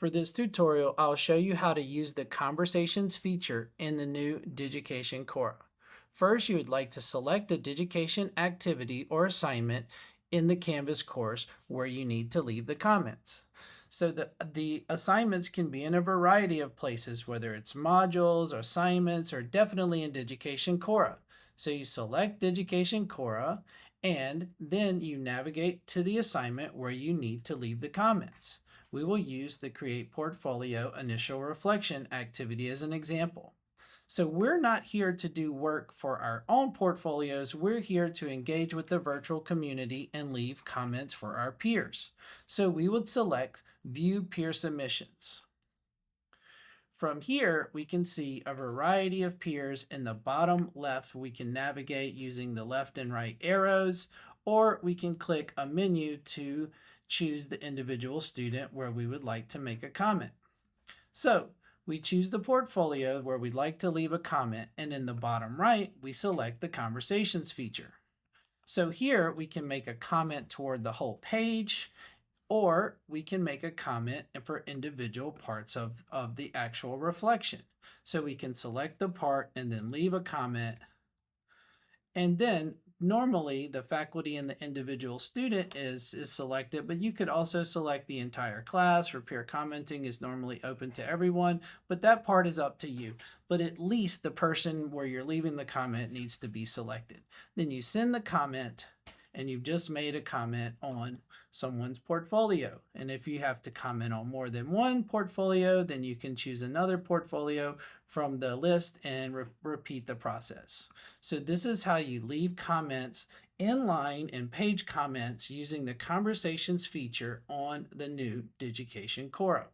For this tutorial, I'll show you how to use the Conversations feature in the new Digication Kora. First, you would like to select a Digication activity or assignment in the Canvas course where you need to leave the comments. So the assignments can be in a variety of places, whether it's modules or assignments or definitely in Digication Kora. So you select Digication Kora and then you navigate to the assignment where you need to leave the comments. We will use the Create Portfolio Initial Reflection activity as an example. So we're not here to do work for our own portfolios. We're here to engage with the virtual community and leave comments for our peers. So we would select View Peer Submissions. From here, we can see a variety of peers. In the bottom left, we can navigate using the left and right arrows, or we can click a menu to choose the individual student where we would like to make a comment. So we choose the portfolio where we'd like to leave a comment, and in the bottom right, we select the Conversations feature. So here we can make a comment toward the whole page, or we can make a comment for individual parts of the actual reflection. So we can select the part and then leave a comment. And then normally the faculty and the individual student is selected, but you could also select the entire class. For peer commenting is normally open to everyone, but that part is up to you. But at least the person where you're leaving the comment needs to be selected. Then you send the comment, and you've just made a comment on someone's portfolio. And if you have to comment on more than one portfolio, then you can choose another portfolio from the list and repeat the process. So this is how you leave comments in line and page comments using the Conversations feature on the new Digication Kora.